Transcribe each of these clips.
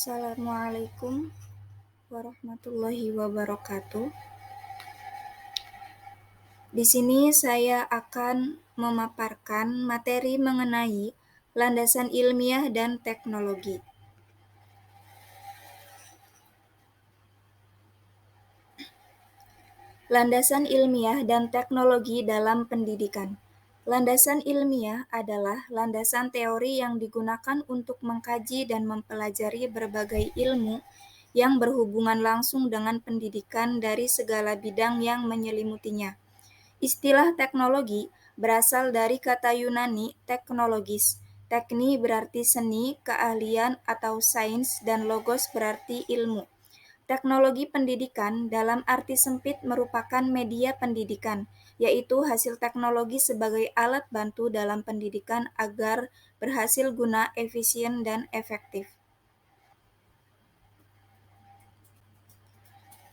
Assalamualaikum warahmatullahi wabarakatuh. Di sini saya akan memaparkan materi mengenai landasan ilmiah dan teknologi. Landasan ilmiah dan teknologi dalam pendidikan. Landasan ilmiah adalah landasan teori yang digunakan untuk mengkaji dan mempelajari berbagai ilmu yang berhubungan langsung dengan pendidikan dari segala bidang yang menyelimutinya. Istilah teknologi berasal dari kata Yunani teknologis. Tekni berarti seni, keahlian, atau sains, dan logos berarti ilmu. Teknologi pendidikan dalam arti sempit merupakan media pendidikan, yaitu hasil teknologi sebagai alat bantu dalam pendidikan agar berhasil guna, efisien, dan efektif.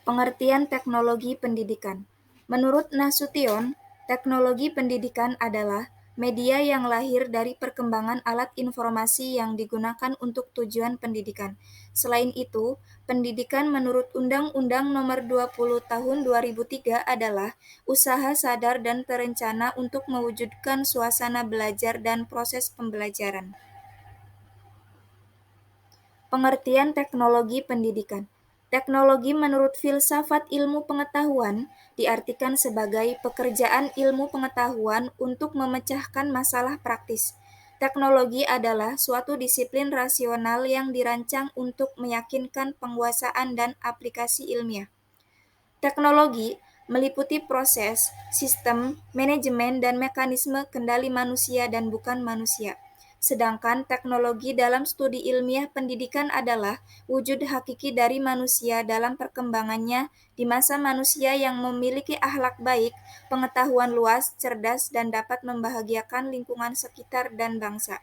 Pengertian teknologi pendidikan. Menurut Nasution, teknologi pendidikan adalah media yang lahir dari perkembangan alat informasi yang digunakan untuk tujuan pendidikan. Selain itu, pendidikan menurut Undang-Undang Nomor 20 Tahun 2003 adalah usaha sadar dan terencana untuk mewujudkan suasana belajar dan proses pembelajaran. Pengertian teknologi pendidikan. Teknologi menurut filsafat ilmu pengetahuan diartikan sebagai pekerjaan ilmu pengetahuan untuk memecahkan masalah praktis. Teknologi adalah suatu disiplin rasional yang dirancang untuk meyakinkan penguasaan dan aplikasi ilmiah. Teknologi meliputi proses, sistem, manajemen, dan mekanisme kendali manusia dan bukan manusia. Sedangkan teknologi dalam studi ilmiah pendidikan adalah wujud hakiki dari manusia dalam perkembangannya di masa manusia yang memiliki akhlak baik, pengetahuan luas, cerdas, dan dapat membahagiakan lingkungan sekitar dan bangsa.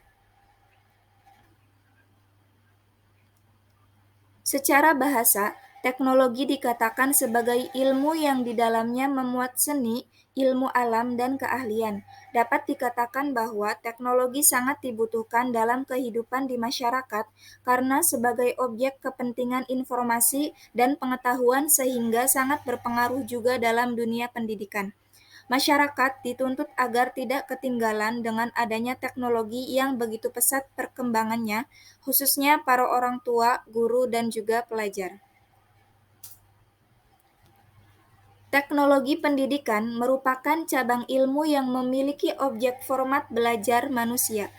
Secara bahasa, teknologi dikatakan sebagai ilmu yang di dalamnya memuat seni, ilmu alam, dan keahlian. Dapat dikatakan bahwa teknologi sangat dibutuhkan dalam kehidupan di masyarakat karena sebagai objek kepentingan informasi dan pengetahuan sehingga sangat berpengaruh juga dalam dunia pendidikan. Masyarakat dituntut agar tidak ketinggalan dengan adanya teknologi yang begitu pesat perkembangannya, khususnya para orang tua, guru, dan juga pelajar. Teknologi pendidikan merupakan cabang ilmu yang memiliki objek format belajar manusia,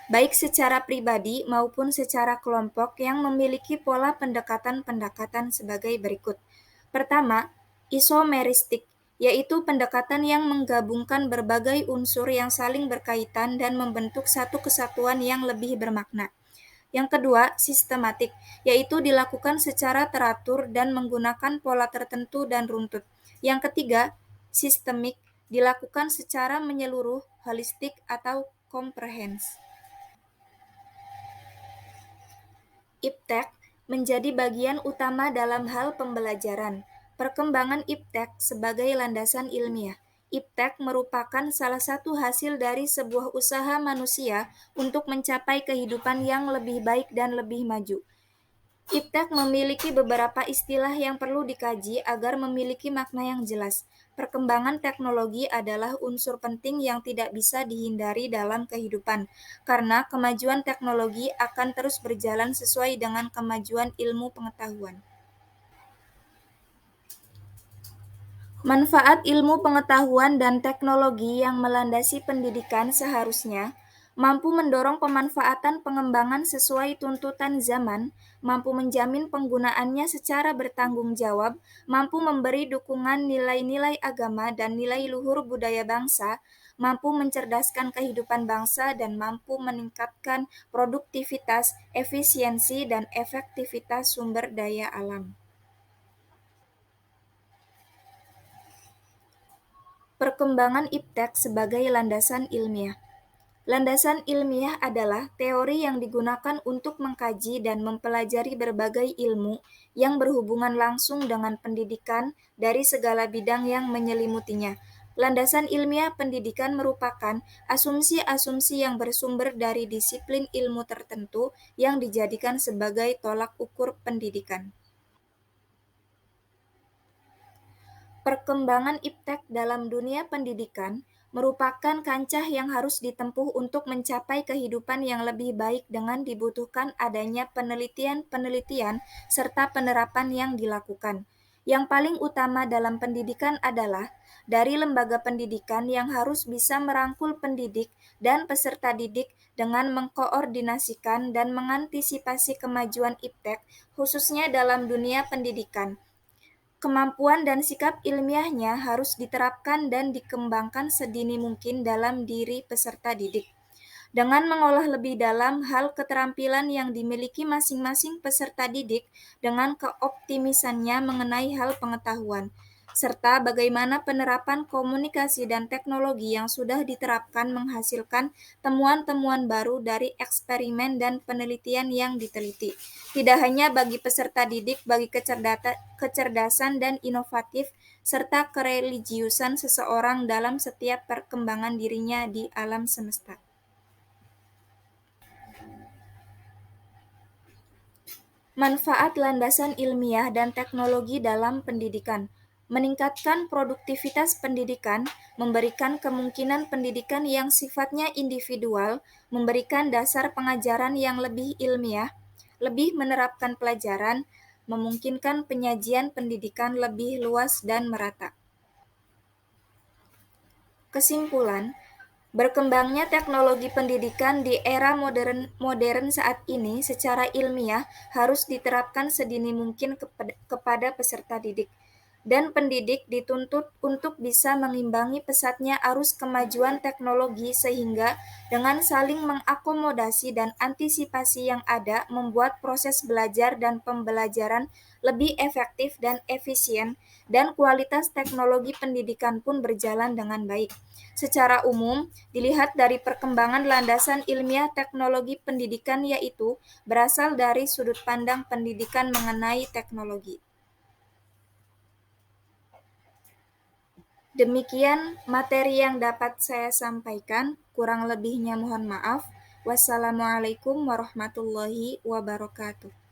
baik secara pribadi maupun secara kelompok yang memiliki pola pendekatan-pendekatan sebagai berikut. Pertama, isomeristik, yaitu pendekatan yang menggabungkan berbagai unsur yang saling berkaitan dan membentuk satu kesatuan yang lebih bermakna. Yang kedua, sistematik, yaitu dilakukan secara teratur dan menggunakan pola tertentu dan runtut. Yang ketiga, sistemik, dilakukan secara menyeluruh, holistik, atau komprehens. Iptek menjadi bagian utama dalam hal pembelajaran. Perkembangan iptek sebagai landasan ilmiah. Iptek merupakan salah satu hasil dari sebuah usaha manusia untuk mencapai kehidupan yang lebih baik dan lebih maju. Iptek memiliki beberapa istilah yang perlu dikaji agar memiliki makna yang jelas. Perkembangan teknologi adalah unsur penting yang tidak bisa dihindari dalam kehidupan, karena kemajuan teknologi akan terus berjalan sesuai dengan kemajuan ilmu pengetahuan. Manfaat ilmu pengetahuan dan teknologi yang melandasi pendidikan seharusnya mampu mendorong pemanfaatan pengembangan sesuai tuntutan zaman, mampu menjamin penggunaannya secara bertanggung jawab, mampu memberi dukungan nilai-nilai agama dan nilai luhur budaya bangsa, mampu mencerdaskan kehidupan bangsa, dan mampu meningkatkan produktivitas, efisiensi, dan efektivitas sumber daya alam. Perkembangan iptek sebagai landasan ilmiah. Landasan ilmiah adalah teori yang digunakan untuk mengkaji dan mempelajari berbagai ilmu yang berhubungan langsung dengan pendidikan dari segala bidang yang menyelimutinya. Landasan ilmiah pendidikan merupakan asumsi-asumsi yang bersumber dari disiplin ilmu tertentu yang dijadikan sebagai tolak ukur pendidikan. Perkembangan iptek dalam dunia pendidikan merupakan kancah yang harus ditempuh untuk mencapai kehidupan yang lebih baik dengan dibutuhkan adanya penelitian-penelitian serta penerapan yang dilakukan. Yang paling utama dalam pendidikan adalah dari lembaga pendidikan yang harus bisa merangkul pendidik dan peserta didik dengan mengkoordinasikan dan mengantisipasi kemajuan iptek, khususnya dalam dunia pendidikan. Kemampuan dan sikap ilmiahnya harus diterapkan dan dikembangkan sedini mungkin dalam diri peserta didik. Dengan mengolah lebih dalam hal keterampilan yang dimiliki masing-masing peserta didik dengan keoptimisannya mengenai hal pengetahuan, serta bagaimana penerapan komunikasi dan teknologi yang sudah diterapkan menghasilkan temuan-temuan baru dari eksperimen dan penelitian yang diteliti. Tidak hanya bagi peserta didik, bagi kecerdasan dan inovatif, serta kereligiusan seseorang dalam setiap perkembangan dirinya di alam semesta. Manfaat landasan ilmiah dan teknologi dalam pendidikan meningkatkan produktivitas pendidikan, memberikan kemungkinan pendidikan yang sifatnya individual, memberikan dasar pengajaran yang lebih ilmiah, lebih menerapkan pelajaran, memungkinkan penyajian pendidikan lebih luas dan merata. Kesimpulan, berkembangnya teknologi pendidikan di era modern saat ini secara ilmiah harus diterapkan sedini mungkin kepada peserta didik, dan pendidik dituntut untuk bisa mengimbangi pesatnya arus kemajuan teknologi sehingga dengan saling mengakomodasi dan antisipasi yang ada membuat proses belajar dan pembelajaran lebih efektif dan efisien, dan kualitas teknologi pendidikan pun berjalan dengan baik. Secara umum, dilihat dari perkembangan landasan ilmiah teknologi pendidikan yaitu berasal dari sudut pandang pendidikan mengenai teknologi. Demikian materi yang dapat saya sampaikan, kurang lebihnya mohon maaf. Wassalamualaikum warahmatullahi wabarakatuh.